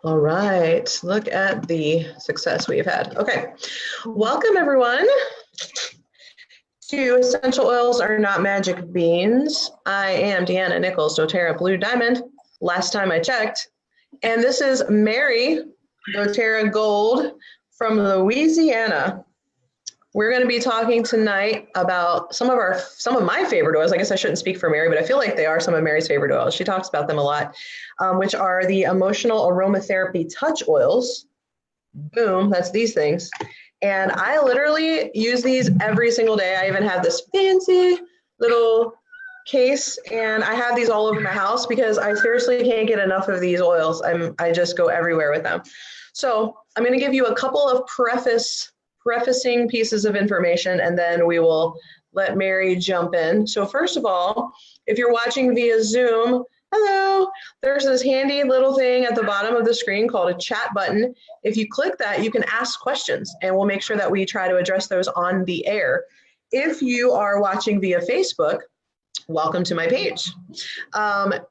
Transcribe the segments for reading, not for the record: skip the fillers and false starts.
All right, look at the success we've had. Okay, welcome everyone to Essential Oils Are Not Magic Beans. I am Deanna Nichols, doTERRA Blue Diamond, last time I checked. And this is Mary, doTERRA Gold from Louisiana. We're going to be talking tonight about some of my favorite oils. I guess I shouldn't speak for Mary, but I feel like they are some of Mary's favorite oils. She talks about them a lot, which are the emotional aromatherapy touch oils. Boom, that's these things. And I literally use these every single day. I even have this fancy little case, and I have these all over my house because I seriously can't get enough of these oils. I just go everywhere with them. So I'm going to give you a couple of prefacing pieces of information, and then we will let Mary jump in. So first of all, if you're watching via Zoom, hello, there's this handy little thing at the bottom of the screen called a chat button. If you click that, you can ask questions, and we'll make sure that we try to address those on the air. If you are watching via Facebook, welcome to my page.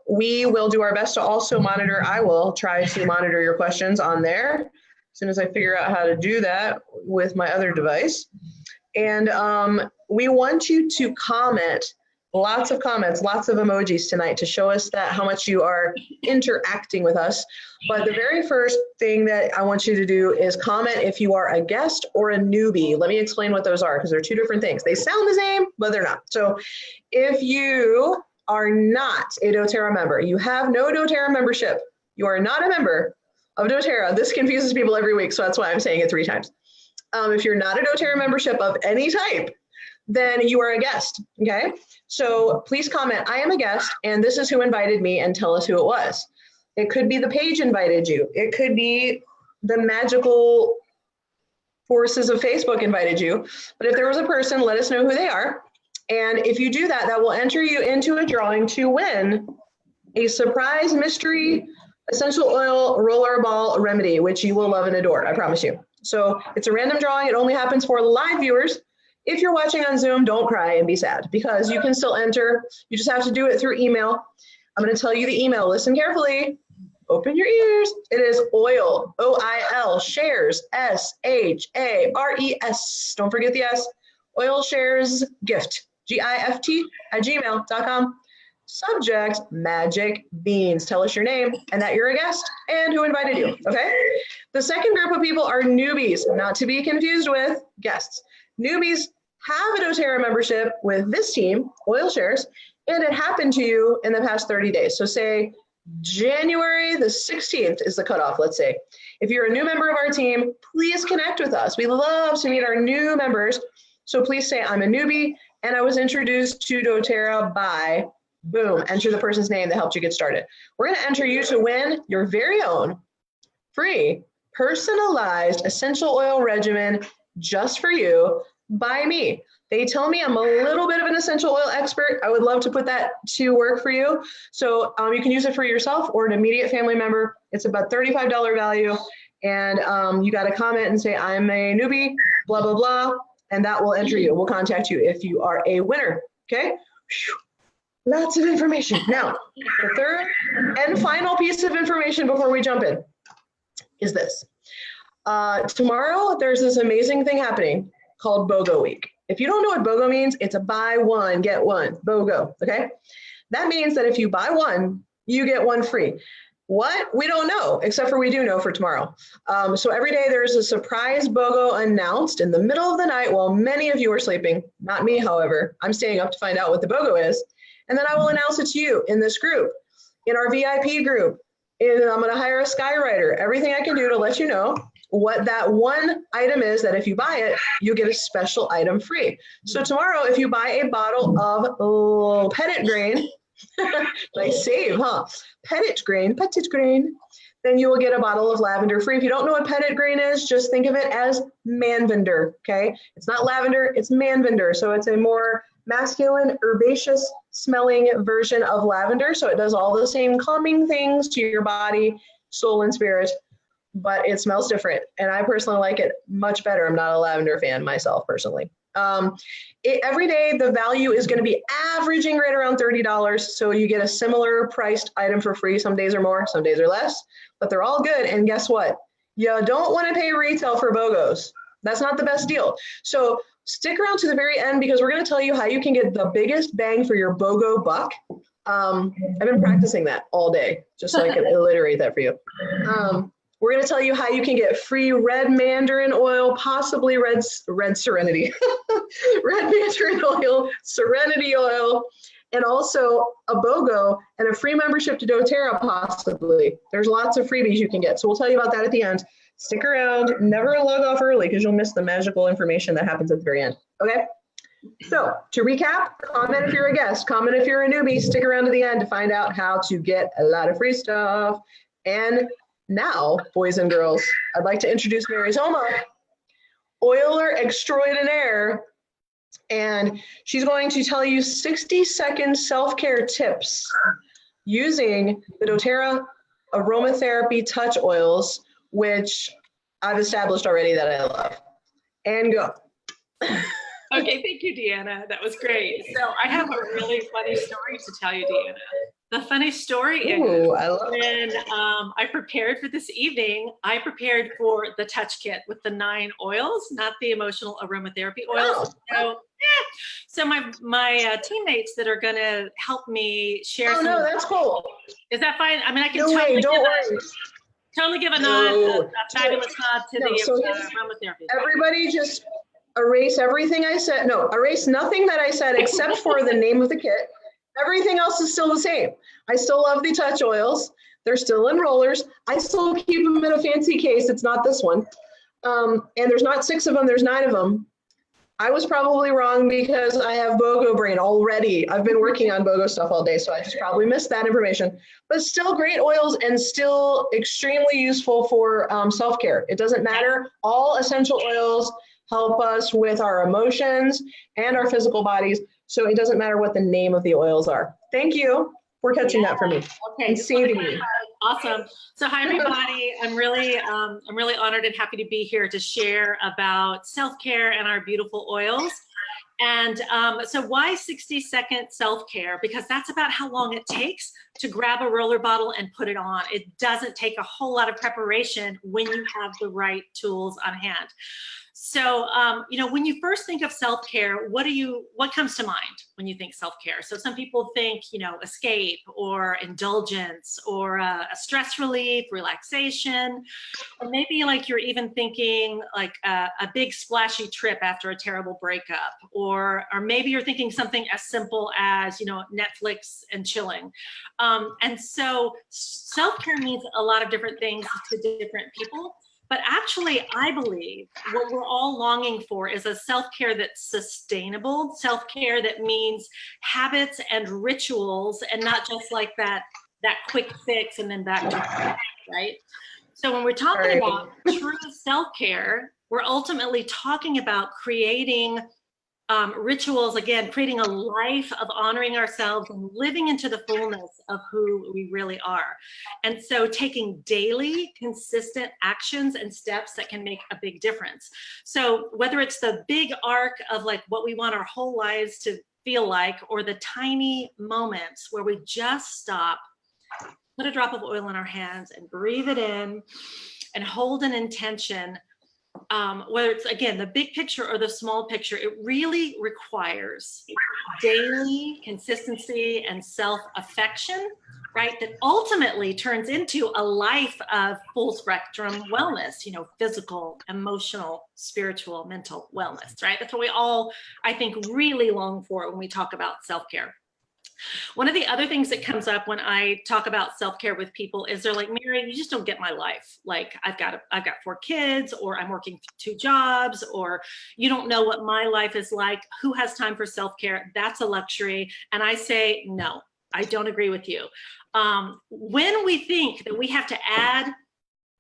We will do our best to also monitor. I will try to monitor your questions on there as soon as I figure out how to do that with my other device. And we want you to comment, lots of comments, lots of emojis tonight to show us that how much you are interacting with us. But the very first thing that I want you to do is comment if you are a guest or a newbie. Let me explain what those are, because they're two different things. They sound the same, but they're not. So if you are not a doTERRA member, you have no doTERRA membership, you are not a member of doTERRA. This confuses people every week, so that's why I'm saying it 3 times. If you're not a doTERRA membership of any type, then you are a guest, okay? So please comment, I am a guest, and this is who invited me, and tell us who it was. It could be the page invited you. It could be the magical forces of Facebook invited you. But if there was a person, let us know who they are. And if you do that, that will enter you into a drawing to win a surprise mystery essential oil roller ball remedy, which you will love and adore, I promise you. So it's a random drawing. It only happens for live viewers. If you're watching on Zoom, don't cry and be sad, because you can still enter. You just have to do it through email. I'm going to tell you the email. Listen carefully. Open your ears. It is oil, O-I-L, shares, S-H-A-R-E-S. Don't forget the S. Oil shares gift, G-I-F-T, @gmail.com. Subject, magic beans. Tell us your name and that you're a guest and who invited you, okay? The second group of people are newbies, not to be confused with guests. Newbies have a doTERRA membership with this team, Oil Shares, and it happened to you in the past 30 days. So say January the 16th is the cutoff, let's say. If you're a new member of our team, please connect with us. We love to meet our new members. So please say, I'm a newbie, and I was introduced to doTERRA by, boom, enter the person's name that helped you get started. We're gonna enter you to win your very own free personalized essential oil regimen just for you by me. They tell me I'm a little bit of an essential oil expert. I would love to put that to work for you. So you can use it for yourself or an immediate family member. It's about $35 value. And you got to comment and say, I'm a newbie, blah, blah, blah. And that will enter you. We'll contact you if you are a winner. Okay. Whew. Lots of information. Now, the third and final piece of information before we jump in is this. Tomorrow, there's this amazing thing happening called BOGO Week. If you don't know what BOGO means, it's a buy one, get one, BOGO, okay? That means that if you buy one, you get one free. What? We don't know, except for we do know for tomorrow. So every day there's a surprise BOGO announced in the middle of the night while many of you are sleeping. Not me, however. I'm staying up to find out what the BOGO is. And then I will announce it to you in this group, in our VIP group. And I'm gonna hire a skywriter, everything I can do to let you know what that one item is that if you buy it, you get a special item free. So tomorrow, if you buy a bottle of Petit Grain, nice save, huh? Petit Grain, then you will get a bottle of lavender free. If you don't know what Petit Grain is, just think of it as manvender, okay? It's not lavender, it's manvender. So it's a more masculine, herbaceous smelling version of lavender. So it does all the same calming things to your body, soul, and spirit, but it smells different. And I personally like it much better. I'm not a lavender fan myself personally. Every day, the value is going to be averaging right around $30. So you get a similar priced item for free. Some days are more, some days are less, but they're all good. And guess what? You don't want to pay retail for BOGOs. That's not the best deal. So stick around to the very end because we're going to tell you how you can get the biggest bang for your BOGO buck. I've been practicing that all day, just so I can alliterate that for you. We're going to tell you how you can get free red mandarin oil, possibly red serenity, red mandarin oil, serenity oil, and also a BOGO and a free membership to doTERRA possibly. There's lots of freebies you can get. So we'll tell you about that at the end. Stick around, never log off early because you'll miss the magical information that happens at the very end. Okay? So to recap, comment if you're a guest, comment if you're a newbie, stick around to the end to find out how to get a lot of free stuff. And now, boys and girls, I'd like to introduce Mary Thoma, oiler extraordinaire, and she's going to tell you 60-second self-care tips using the doTERRA aromatherapy touch oils, which I've established already that I love. And go. Okay, thank you, Deanna. That was great. So I have a really funny story to tell you, Deanna. The funny story is when I prepared for this evening, I prepared for the touch kit with the 9 oils, not the emotional aromatherapy oils. So my teammates that are going to help me share. Oh, no, that's cool. Is that fine? I mean, I can totally give a nod, a fabulous nod to the aromatherapy. Everybody just erase everything I said. No, erase nothing that I said except for the name of the kit. Everything else is still the same. I still love the touch oils. They're still in rollers. I still keep them in a fancy case. It's not this one. And there's not 6 of them, there's 9 of them. I was probably wrong because I have BOGO brain already. I've been working on BOGO stuff all day, so I just probably missed that information. But still great oils and still extremely useful for self-care. It doesn't matter. All essential oils help us with our emotions and our physical bodies. So it doesn't matter what the name of the oils are. Thank you for catching that for me. Okay, and saving me. Awesome. So hi everybody. I'm really honored and happy to be here to share about self-care and our beautiful oils. And so why 60-second self-care? Because that's about how long it takes to grab a roller bottle and put it on. It doesn't take a whole lot of preparation when you have the right tools on hand. So, you know, when you first think of self-care, what comes to mind when you think self-care? So some people think, you know, escape or indulgence or a stress relief, relaxation, or maybe like you're even thinking like a big splashy trip after a terrible breakup, or maybe you're thinking something as simple as, you know, Netflix and chilling. And so self-care means a lot of different things to different people. But actually, I believe what we're all longing for is a self-care that's sustainable, self-care that means habits and rituals and not just like that quick fix and then back to right? So when we're talking about true self-care, we're ultimately talking about creating rituals, again, creating a life of honoring ourselves and living into the fullness of who we really are. And so taking daily, consistent actions and steps that can make a big difference. So whether it's the big arc of like what we want our whole lives to feel like, or the tiny moments where we just stop, put a drop of oil in our hands and breathe it in and hold an intention, whether it's, again, the big picture or the small picture, it really requires daily consistency and self-affection, right? That ultimately turns into a life of full spectrum wellness, you know, physical, emotional, spiritual, mental wellness, right? That's what we all, I think, really long for when we talk about self-care. One of the other things that comes up when I talk about self-care with people is they're like, Mary, you just don't get my life. Like I've got 4 kids, or I'm working 2 jobs, or you don't know what my life is like. Who has time for self-care? That's a luxury. And I say, no, I don't agree with you. When we think that we have to add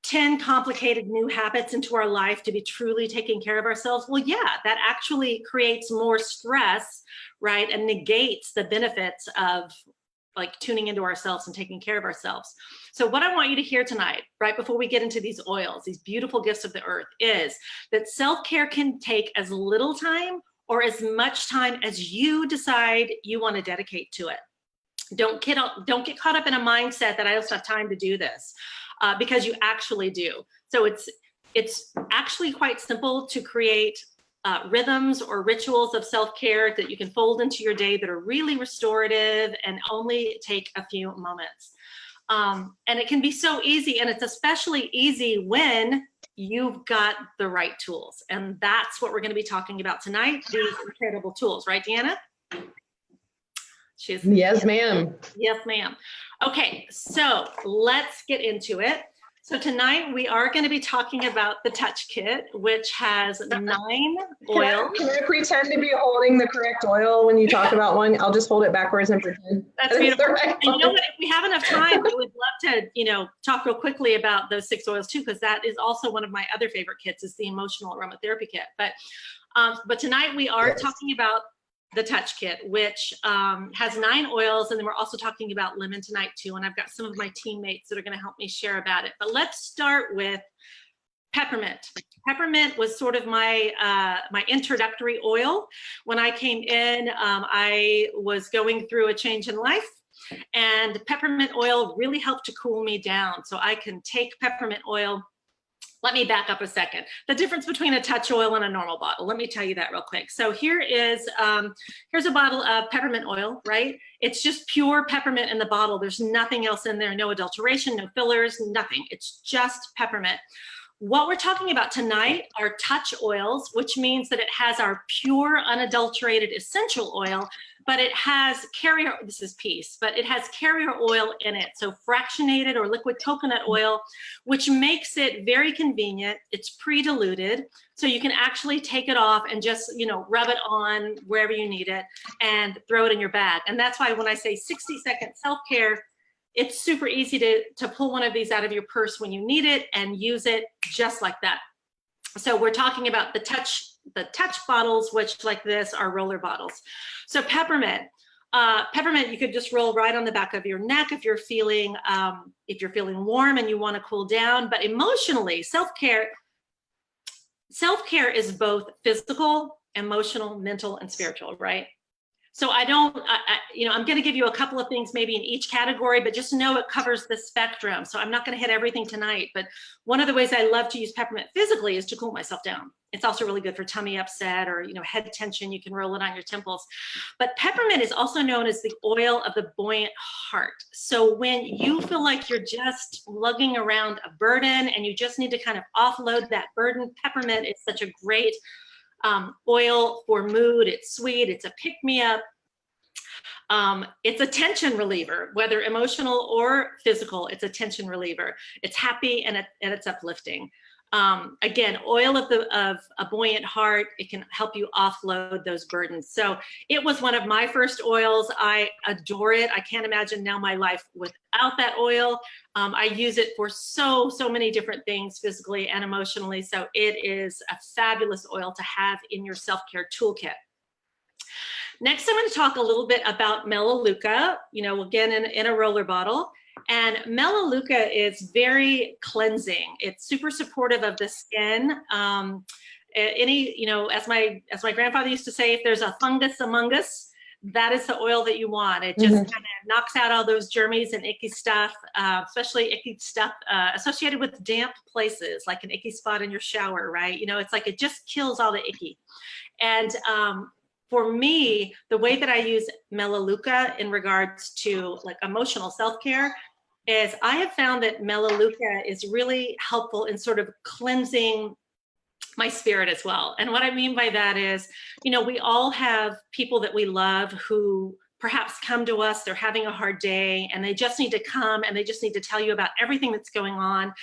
10 complicated new habits into our life to be truly taking care of ourselves, well, yeah, that actually creates more stress, right? And negates the benefits of like tuning into ourselves and taking care of ourselves. So what I want you to hear tonight, right before we get into these oils, these beautiful gifts of the earth, is that self-care can take as little time or as much time as you decide you want to dedicate to it. Don't get caught up in a mindset that I don't have time to do this, because you actually do. So it's actually quite simple to create rhythms or rituals of self-care that you can fold into your day that are really restorative and only take a few moments. And it can be so easy, and it's especially easy when you've got the right tools. And that's what we're going to be talking about tonight, these incredible tools, right, Deanna? Yes, ma'am. Yes, ma'am. Okay, so let's get into it. So tonight we are going to be talking about the Touch Kit, which has 9 oils. Can I pretend to be holding the correct oil when you talk about one? I'll just hold it backwards and pretend. That's beautiful. And you know what? If we have enough time, I would love to, talk real quickly about those 6 oils too, because that is also one of my other favorite kits, is the emotional aromatherapy kit. But tonight we are talking about the Touch Kit, which has 9 oils, and then we're also talking about lemon tonight too, and I've got some of my teammates that are going to help me share about it. But let's start with peppermint. Peppermint was sort of my my introductory oil. When I came in, I was going through a change in life, and peppermint oil really helped to cool me down. So I can take peppermint oil. Let me back up a second. The difference between a touch oil and a normal bottle. Let me tell you that real quick. So here is, here's a bottle of peppermint oil, right? It's just pure peppermint in the bottle. There's nothing else in there, no adulteration, no fillers, nothing. It's just peppermint. What we're talking about tonight are touch oils, which means that it has our pure, unadulterated essential oil, but it has carrier, this is peace, but it has carrier oil in it. So fractionated or liquid coconut oil, which makes it very convenient. It's pre-diluted, so you can actually take it off and just, rub it on wherever you need it and throw it in your bag. And that's why when I say 60-second self-care, it's super easy to pull one of these out of your purse when you need it and use it just like that. So we're talking about the touch bottles, which like this are roller bottles. So peppermint you could just roll right on the back of your neck if you're feeling warm and you want to cool down. But emotionally, self-care is both physical, emotional, mental, and spiritual, right? So I'm going to give you a couple of things maybe in each category, but just know it covers the spectrum. So I'm not going to hit everything tonight, but one of the ways I love to use peppermint physically is to cool myself down. It's also really good for tummy upset or, head tension. You can roll it on your temples. But peppermint is also known as the oil of the buoyant heart. So when you feel like you're just lugging around a burden and you just need to kind of offload that burden, peppermint is such a great oil for mood. It's sweet, it's a pick-me-up, it's a tension reliever, whether emotional or physical. It's a tension reliever. It's happy and it's uplifting. Again, oil of a buoyant heart, it can help you offload those burdens. So it was one of my first oils. I adore it. I can't imagine now my life without that oil. I use it for so many different things, physically and emotionally. So it is a fabulous oil to have in your self-care toolkit. Next, I'm going to talk a little bit about Melaleuca, again, in a roller bottle. And Melaleuca is very cleansing. It's super supportive of the skin. As my grandfather used to say, if there's a fungus among us, that is the oil that you want. It just kind of knocks out all those germs and icky stuff, especially icky stuff associated with damp places, like an icky spot in your shower, right? It's like it just kills all the icky. And for me, the way that I use Melaleuca in regards to like emotional self-care is I have found that Melaleuca is really helpful in sort of cleansing my spirit as well. And what I mean by that is, we all have people that we love who perhaps come to us, they're having a hard day and they just need to come and they just need to tell you about everything that's going on.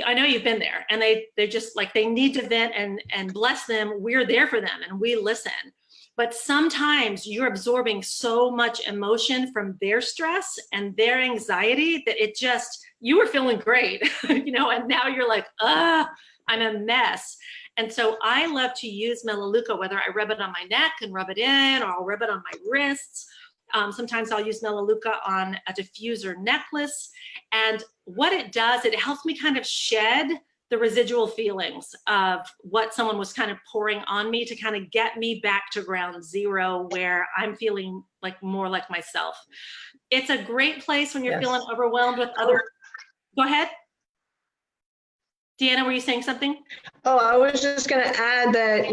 I know you've been there, and they're just like, they need to vent, and bless them. We're there for them and we listen. But sometimes you're absorbing so much emotion from their stress and their anxiety that you were feeling great, and now you're like, I'm a mess. And so I love to use Melaleuca, whether I rub it on my neck and rub it in, or I'll rub it on my wrists. Sometimes I'll use Melaleuca on a diffuser necklace. And what it does, it helps me kind of shed the residual feelings of what someone was kind of pouring on me to kind of get me back to ground zero where I'm feeling like more like myself. It's a great place when you're feeling overwhelmed with other. Go ahead. Deanna, were you saying something? Oh, I was just going to add that,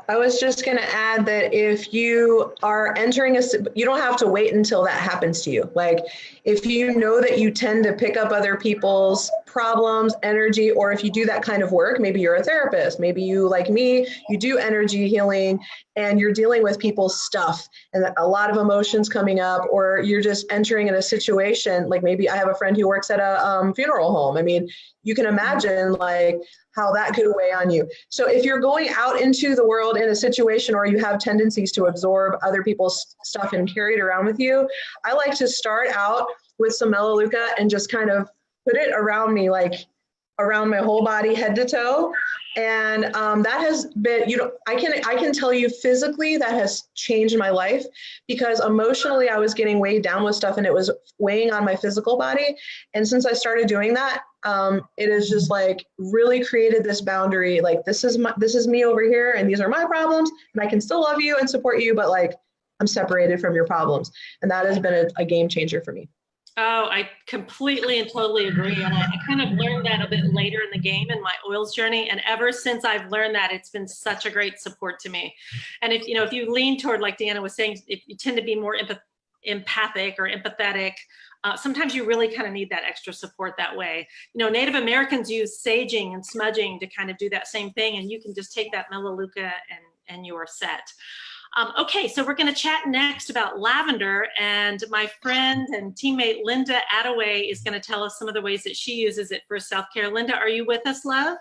I was just going to add that if you are entering you don't have to wait until that happens to you. Like, if you know that you tend to pick up other people's problems, energy, or if you do that kind of work, maybe you're a therapist, maybe you, like me, you do energy healing and you're dealing with people's stuff and a lot of emotions coming up, or you're just entering in a situation, like maybe I have a friend who works at a funeral home. I mean, you can imagine like how that could weigh on you. So if you're going out into the world in a situation or you have tendencies to absorb other people's stuff and carry it around with you, I like to start out with some Melaleuca and just kind of put it around me, like around my whole body, head to toe. And that has been, I can tell you physically that has changed my life, because emotionally I was getting weighed down with stuff and it was weighing on my physical body. And since I started doing that, it has just like really created this boundary. Like, this is me over here and these are my problems and I can still love you and support you, but like I'm separated from your problems. And that has been a game changer for me. Oh, I completely and totally agree. And I kind of learned that a bit later in the game in my oils journey. And ever since I've learned that, it's been such a great support to me. And if you lean toward, like Deanna was saying, if you tend to be more empathic or empathetic, sometimes you really kind of need that extra support that way. Native Americans use saging and smudging to kind of do that same thing. And you can just take that Melaleuca and you're set. Okay, so we're going to chat next about lavender, and my friend and teammate Linda Attaway is going to tell us some of the ways that she uses it for self-care. Linda, are you with us, love?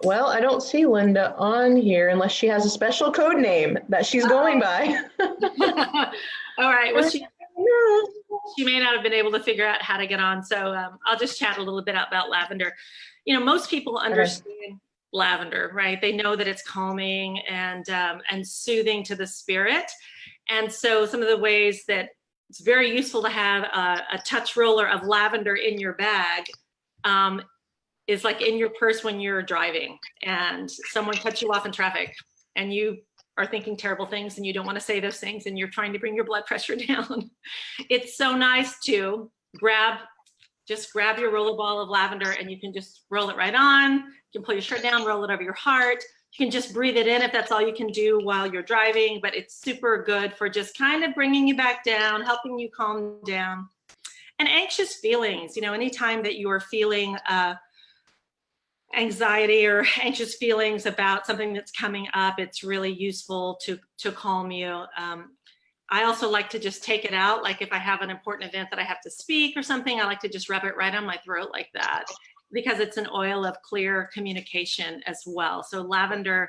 Well, I don't see Linda on here unless she has a special code name that she's going by. All right, well, she may not have been able to figure out how to get on, so I'll just chat a little bit about lavender. Most people understand lavender, right? They know that it's calming and soothing to the spirit. And so some of the ways that it's very useful to have a touch roller of lavender in your bag is like in your purse when you're driving and someone cuts you off in traffic and you are thinking terrible things and you don't want to say those things and you're trying to bring your blood pressure down. It's so nice to grab your rollerball of lavender and you can just roll it right on. You can pull your shirt down, roll it over your heart. You can just breathe it in if that's all you can do while you're driving, but it's super good for just kind of bringing you back down, helping you calm down. And anxious feelings, anytime that you are feeling anxiety or anxious feelings about something that's coming up, it's really useful to calm you. I also like to just take it out. Like if I have an important event that I have to speak or something, I like to just rub it right on my throat like that, because it's an oil of clear communication as well. So lavender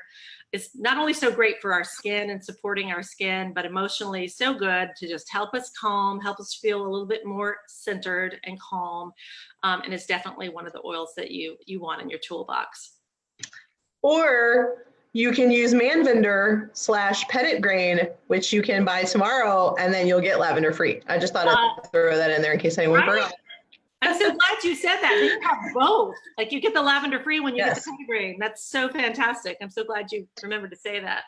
is not only so great for our skin and supporting our skin, but emotionally so good to just help us calm, help us feel a little bit more centered and calm. And it's definitely one of the oils that you want in your toolbox. Or you can use Manvinder/Petit Grain, which you can buy tomorrow, and then you'll get lavender free. I just thought I'd throw that in there in case anyone forgot. I'm so glad you said that. You have both. Like you get the lavender free when you get the Petit Grain. That's so fantastic. I'm so glad you remembered to say that.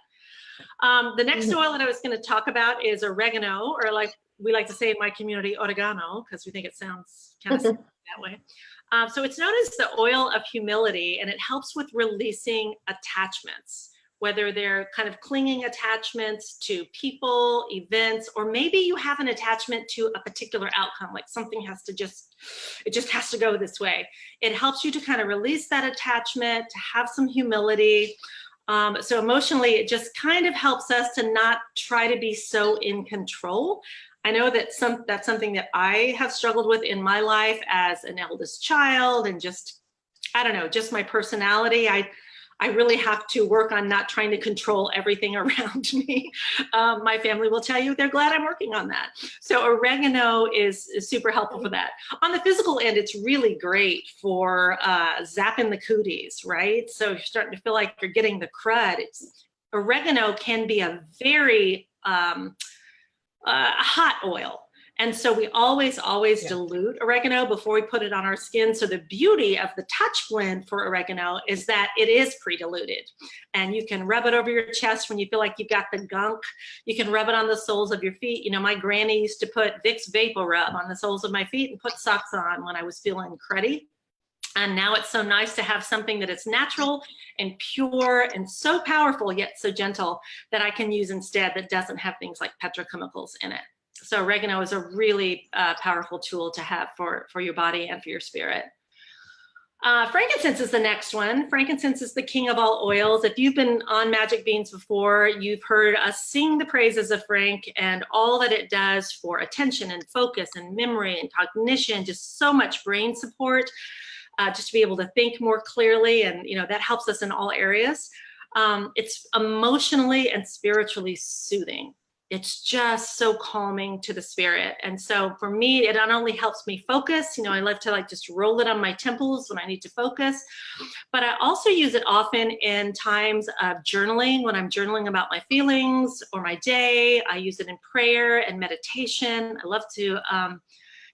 The next oil that I was going to talk about is oregano, or like we like to say in my community, oregano, because we think it sounds kind of that way. So it's known as the oil of humility, and it helps with releasing attachments, whether they're kind of clinging attachments to people, events, or maybe you have an attachment to a particular outcome, like something has to it just has to go this way. It helps you to kind of release that attachment, to have some humility. So emotionally, it just kind of helps us to not try to be so in control. I know that that's something that I have struggled with in my life as an eldest child, and just, I don't know, just my personality. I really have to work on not trying to control everything around me. My family will tell you they're glad I'm working on that. So oregano is super helpful for that. On the physical end, it's really great for zapping the cooties, right? So you're starting to feel like you're getting the crud. Oregano can be a very hot oil. And so we always dilute oregano before we put it on our skin. So the beauty of the touch blend for oregano is that it is pre-diluted. And you can rub it over your chest when you feel like you've got the gunk. You can rub it on the soles of your feet. You know, my granny used to put Vicks Vapor Rub on the soles of my feet and put socks on when I was feeling cruddy. And now it's so nice to have something that is natural and pure and so powerful, yet so gentle, that I can use instead, that doesn't have things like petrochemicals in it. So oregano is a really powerful tool to have for your body and for your spirit. Frankincense is the next one. Frankincense is the king of all oils. If you've been on Magic Beans before, you've heard us sing the praises of frank and all that it does for attention and focus and memory and cognition, just so much brain support, just to be able to think more clearly. And, you know, that helps us in all areas. It's emotionally and spiritually soothing. It's just so calming to the spirit. And so for me, it not only helps me focus, you know, I love to like just roll it on my temples when I need to focus, but I also use it often in times of journaling, when I'm journaling about my feelings or my day. I use it in prayer and meditation. I love to,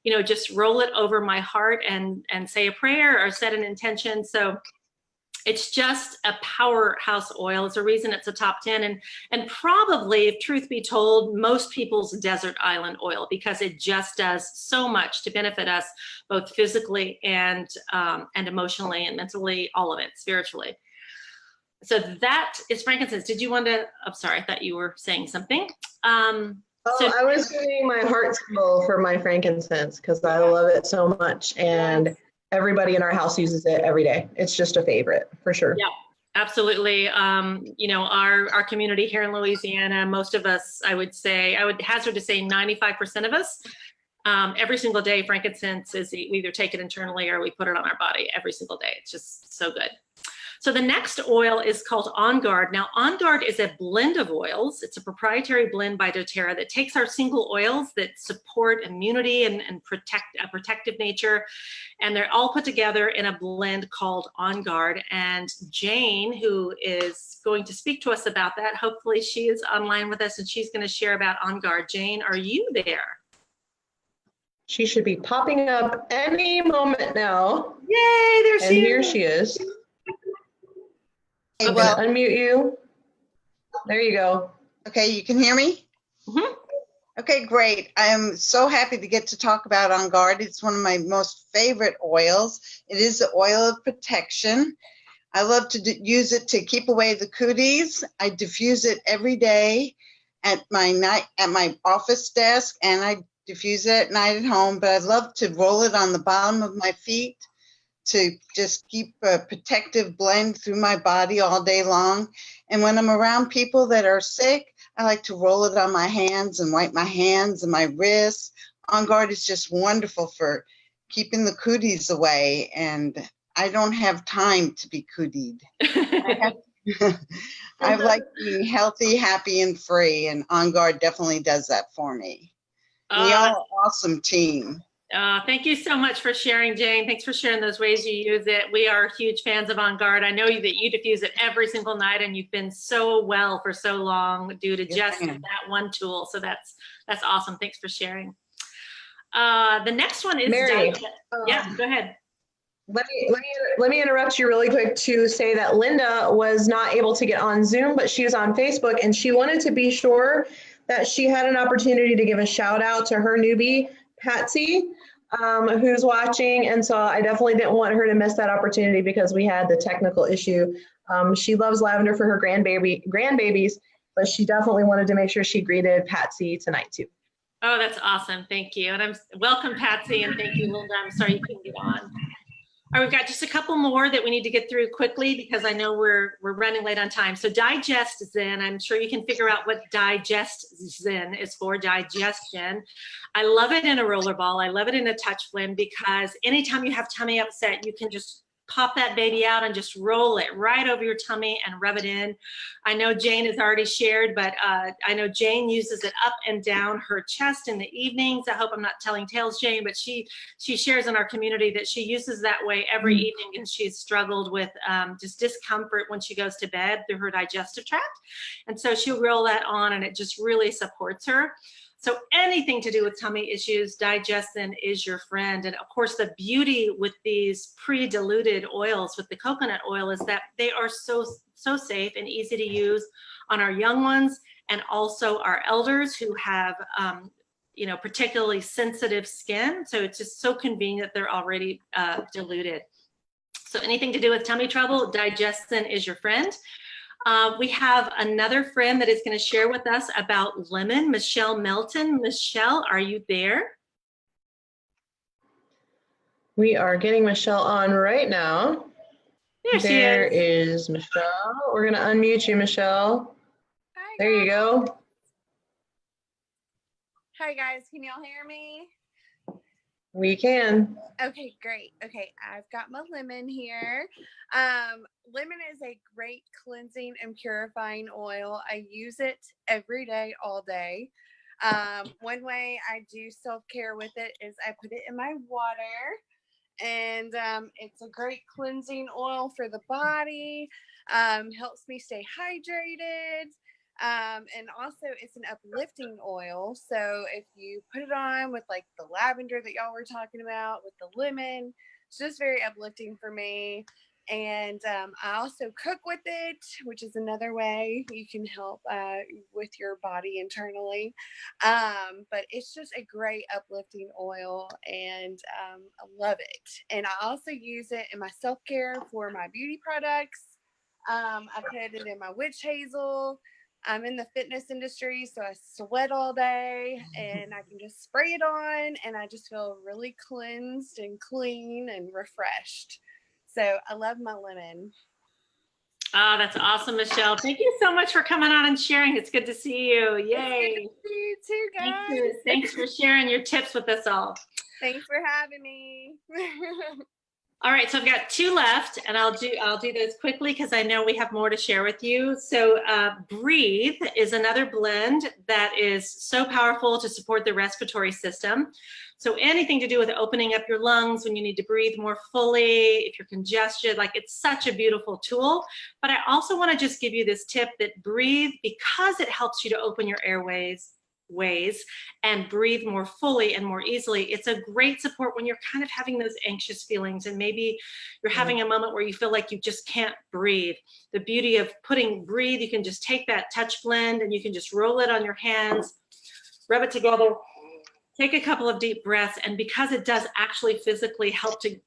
you know, just roll it over my heart and say a prayer or set an intention. So it's just a powerhouse oil. It's a reason it's a top 10, and probably, if truth be told, most people's desert island oil, because it just does so much to benefit us both physically and emotionally and mentally, all of it, spiritually. So that is frankincense. Did you want to, I'm sorry, I thought you were saying something. I was doing my heart symbol for my frankincense because I love it so much, and everybody in our house uses it every day. It's just a favorite for sure. Yeah, absolutely. You know, our community here in Louisiana, most of us, I would hazard to say 95% of us, every single day, frankincense is, we either take it internally or we put it on our body every single day. It's just so good. So the next oil is called On Guard. Now, On Guard is a blend of oils. It's a proprietary blend by doTERRA that takes our single oils that support immunity and protect a protective nature, and they're all put together in a blend called On Guard. And Jane, who is going to speak to us about that, hopefully she is online with us and she's going to share about On Guard. Jane, are you there? She should be popping up any moment now. Yay, there she is. And here she is. I'm going to unmute you. There you go. Okay, you can hear me? Mm-hmm. Okay, great. I am so happy to get to talk about On Guard. It's one of my most favorite oils. It is the oil of protection. I love to use it to keep away the cooties. I diffuse it every day at my office desk, and I diffuse it at night at home, but I love to roll it on the bottom of my feet to just keep a protective blend through my body all day long. And when I'm around people that are sick, I like to roll it on my hands and wipe my hands and my wrists. On Guard is just wonderful for keeping the cooties away, and I don't have time to be cootied. I like being healthy, happy, and free, and On Guard definitely does that for me. We are an awesome team. Thank you so much for sharing, Jane. Thanks for sharing those ways you use it. We are huge fans of On Guard. I know that you diffuse it every single night, and you've been so well for so long due to just that one tool. So that's awesome. Thanks for sharing. The next one is Mary. Yeah, go ahead. Let me interrupt you really quick to say that Linda was not able to get on Zoom, but she is on Facebook, and she wanted to be sure that she had an opportunity to give a shout out to her newbie, Patsy, who's watching. And so I definitely didn't want her to miss that opportunity because we had the technical issue. She loves lavender for her grandbabies, but she definitely wanted to make sure she greeted Patsy tonight too. Oh, that's awesome. Thank you. And welcome, Patsy, and thank you, Linda. I'm sorry you couldn't get on. All right, we've got just a couple more that we need to get through quickly because I know we're running late on time. So Digest Zen, I'm sure you can figure out what Digest Zen is for, digestion. I love it in a roller ball. I love it in a touch blend because anytime you have tummy upset, you can just pop that baby out and just roll it right over your tummy and rub it in. I know Jane has already shared, but I know Jane uses it up and down her chest in the evenings. I hope I'm not telling tales, Jane, but she shares in our community that she uses that way every evening, and she's struggled with just discomfort when she goes to bed through her digestive tract. And so she'll roll that on, and it just really supports her. So anything to do with tummy issues, digestion is your friend. And of course, the beauty with these pre-diluted oils with the coconut oil is that they are so safe and easy to use on our young ones, and also our elders who have you know, particularly sensitive skin. So it's just so convenient, they're already diluted. So anything to do with tummy trouble, digestion is your friend. We have another friend that is going to share with us about lemon, Michelle Melton. Michelle, are you there? We are getting Michelle on right now. There she is Michelle. We're going to unmute you, Michelle. Hi, There you go. Hi guys, can y'all hear me? We can. Okay, great. Okay, I've got my lemon here. Lemon is a great cleansing and purifying oil. I use it every day, all day. One way I do self-care with it is I put it in my water, and it's a great cleansing oil for the body. Helps me stay hydrated. And also it's an uplifting oil. So if you put it on with like the lavender that y'all were talking about with the lemon, it's just very uplifting for me. And I also cook with it, which is another way you can help with your body internally. But it's just a great uplifting oil, and I love it. And I also use it in my self-care for my beauty products. I put it in my witch hazel. I'm in the fitness industry, so I sweat all day, and I can just spray it on, and I just feel really cleansed and clean and refreshed. So I love my lemon. Oh, that's awesome, Michelle. Thank you so much for coming on and sharing. It's good to see you. Yay. It's good to see you too, guys. Thanks for sharing your tips with us all. Thanks for having me. All right, so I've got two left, and I'll do those quickly because I know we have more to share with you. So Breathe is another blend that is so powerful to support the respiratory system. So anything to do with opening up your lungs when you need to breathe more fully, if you're congested, like it's such a beautiful tool. But I also want to just give you this tip that Breathe, because it helps you to open your airways and breathe more fully and more easily. It's a great support when you're kind of having those anxious feelings and maybe you're having a moment where you feel like you just can't breathe. The beauty of putting Breathe, you can just take that touch blend and you can just roll it on your hands, rub it together, take a couple of deep breaths, and because it does actually physically help you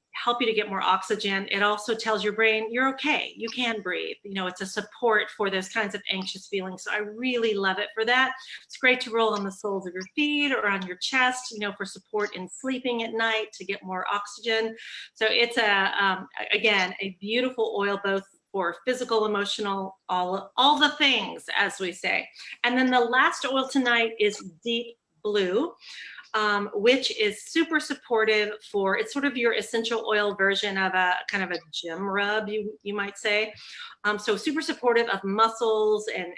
to get more oxygen, it also tells your brain you're okay, you can breathe. You know, it's a support for those kinds of anxious feelings. So I really love it for that. It's great to roll on the soles of your feet or on your chest, you know, for support in sleeping at night to get more oxygen. So it's again, a beautiful oil, both for physical, emotional, all the things, as we say. And then the last oil tonight is Deep Blue. Which is super supportive for, it's sort of your essential oil version of a kind of a gym rub, you might say. So super supportive of muscles and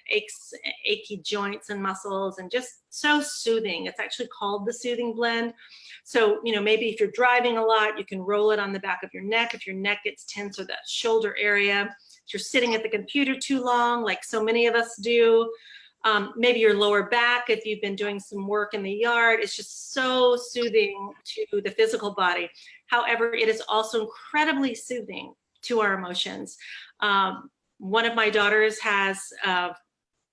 achy joints and muscles, and just so soothing. It's actually called the Soothing Blend. So, you know, maybe if you're driving a lot, you can roll it on the back of your neck. If your neck gets tense or that shoulder area, if you're sitting at the computer too long, like so many of us do, maybe your lower back, if you've been doing some work in the yard, it's just so soothing to the physical body. However, it is also incredibly soothing to our emotions. One of my daughters has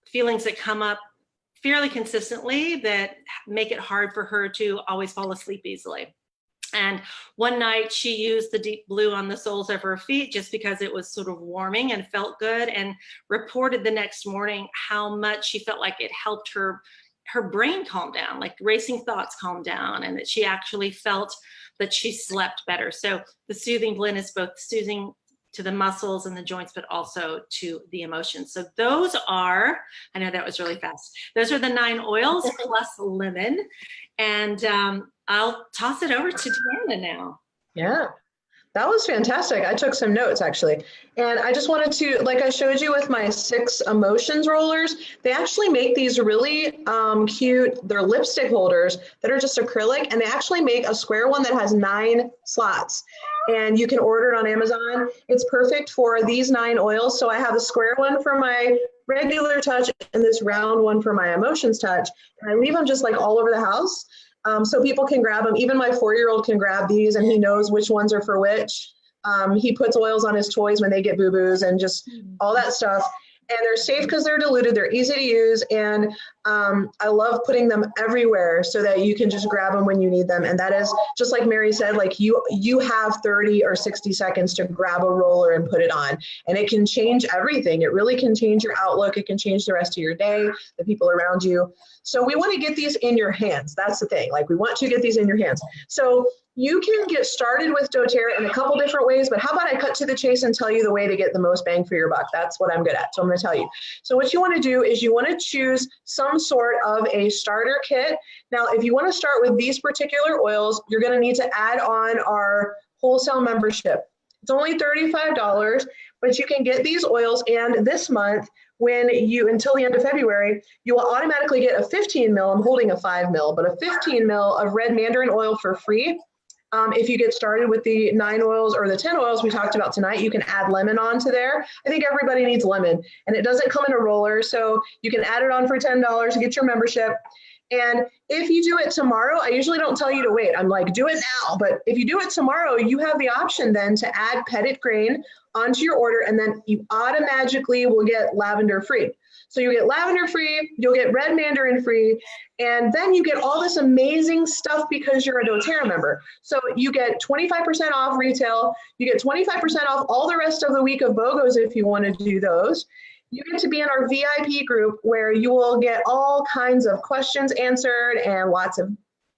feelings that come up fairly consistently that make it hard for her to always fall asleep easily. And one night she used the Deep Blue on the soles of her feet just because it was sort of warming and felt good, and reported the next morning how much she felt like it helped her brain calm down, like racing thoughts calm down, and that she actually felt that she slept better. So the Soothing Blend is both soothing to the muscles and the joints, but also to the emotions. So those are, I know that was really fast. Those are the 9 oils plus lemon. And I'll toss it over to Deanna now. Yeah, that was fantastic. I took some notes actually. And I just wanted to, like I showed you with my 6 emotions rollers, they actually make these really cute, they're lipstick holders that are just acrylic, and they actually make a square one that has 9 slots. And you can order it on Amazon. It's perfect for these 9 oils. So I have a square one for my regular touch and this round one for my emotions touch. And I leave them just like all over the house. So people can grab them. Even my 4-year-old can grab these and he knows which ones are for which. He puts oils on his toys when they get boo-boos and just all that stuff. And they're safe because they're diluted, they're easy to use, and I love putting them everywhere so that you can just grab them when you need them. And that is, just like Mary said, like you have 30 or 60 seconds to grab a roller and put it on. And it can change everything. It really can change your outlook. It can change the rest of your day, the people around you. So we want to get these in your hands. That's the thing. Like, we want to get these in your hands. So you can get started with doTERRA in a couple different ways, but how about I cut to the chase and tell you the way to get the most bang for your buck? That's what I'm good at. So I'm going to tell you. So what you want to do is you want to choose some sort of a starter kit. Now, if you want to start with these particular oils, you're going to need to add on our wholesale membership. It's only $35, but you can get these oils, and this month, when you, until the end of February, you will automatically get a 15 mil, I'm holding a 5 mil, but a 15 mil of red mandarin oil for free. If you get started with the 9 oils or the 10 oils we talked about tonight, you can add lemon onto there. I think everybody needs lemon, and it doesn't come in a roller, so you can add it on for $10 to get your membership. And if you do it tomorrow, I usually don't tell you to wait. I'm like, do it now. But if you do it tomorrow, you have the option then to add pettit grain onto your order, and then you automatically will get lavender free. So you get lavender free, you'll get red mandarin free, and then you get all this amazing stuff because you're a doTERRA member. So you get 25% off retail, you get 25% off all the rest of the week of BOGOs if you want to do those. You get to be in our VIP group where you will get all kinds of questions answered and lots of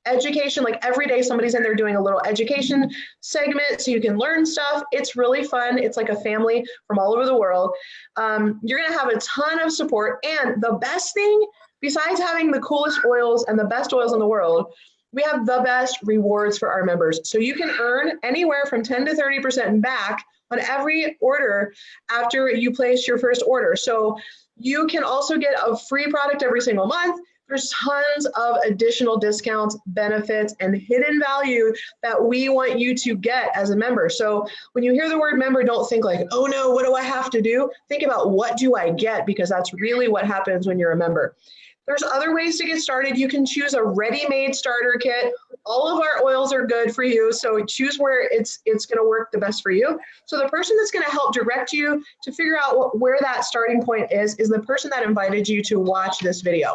education. Like every day somebody's in there doing a little education segment so you can learn stuff. It's really fun. It's like a family from all over the world. You're going to have a ton of support. And the best thing, besides having the coolest oils and the best oils in the world, we have the best rewards for our members. So you can earn anywhere from 10 to 30% back on every order after you place your first order. So you can also get a free product every single month. There's tons of additional discounts, benefits, and hidden value that we want you to get as a member. So when you hear the word member, don't think like, oh no, what do I have to do? Think about, what do I get? Because that's really what happens when you're a member. There's other ways to get started. You can choose a ready-made starter kit. All of our oils are good for you, so choose where it's going to work the best for you. So the person that's going to help direct you to figure out where that starting point is the person that invited you to watch this video.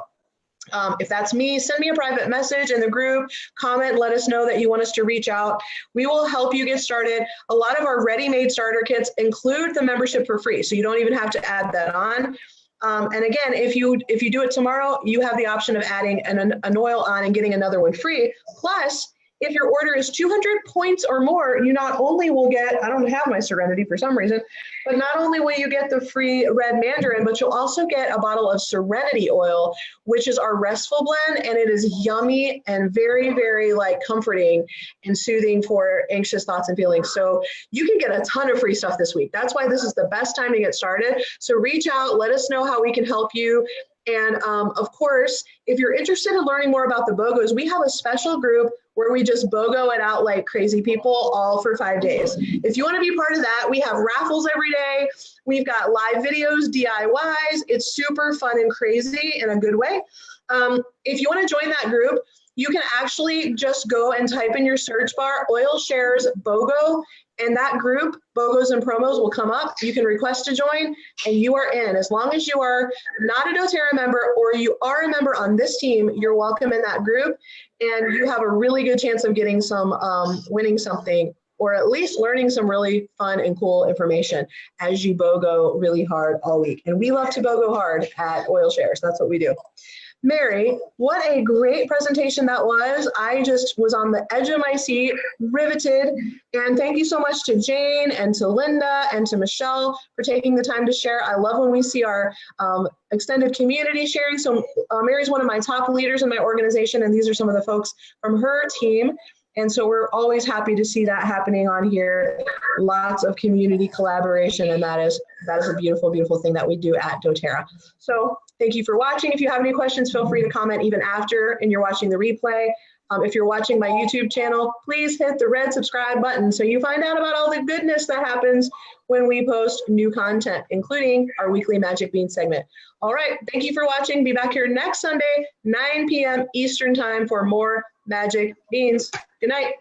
If that's me, send me a private message in the group, comment, let us know that you want us to reach out. We will help you get started. A lot of our ready-made starter kits include the membership for free, so you don't even have to add that on. And again, if you do it tomorrow, you have the option of adding an oil on and getting another one free. Plus, if your order is 200 points or more, you not only will get, I don't have my Serenity for some reason, but not only will you get the free red mandarin, but you'll also get a bottle of Serenity oil, which is our restful blend, and it is yummy and very, very like comforting and soothing for anxious thoughts and feelings. So you can get a ton of free stuff this week. That's why this is the best time to get started. So reach out, let us know how we can help you. And of course, if you're interested in learning more about the BOGOs, we have a special group where we just BOGO it out like crazy people, all for 5 days. If you want to be part of that, we have raffles every day. We've got live videos, DIYs. It's super fun and crazy in a good way. If you want to join that group, you can actually just go and type in your search bar, Oil Shares BOGO, and that group, BOGOs and promos, will come up. You can request to join, and you are in. As long as you are not a doTERRA member or you are a member on this team, you're welcome in that group, and you have a really good chance of getting some, winning something, or at least learning some really fun and cool information as you BOGO really hard all week. And we love to BOGO hard at Oil Shares. That's what we do. Mary, what a great presentation that was. I just was on the edge of my seat, riveted. And thank you so much to Jane and to Linda and to Michelle for taking the time to share. I love when we see our extended community sharing. So Mary's one of my top leaders in my organization, and these are some of the folks from her team. And so we're always happy to see that happening on here. Lots of community collaboration, and that is a beautiful, beautiful thing that we do at doTERRA. So Thank you for watching. If you have any questions, feel free to comment even after and you're watching the replay. If you're watching my YouTube channel, please hit the red subscribe button so you find out about all the goodness that happens when we post new content, including our weekly Magic Bean segment. All right, thank you for watching. Be back here next Sunday, 9 p.m. Eastern time for more Magic Beans. Good night.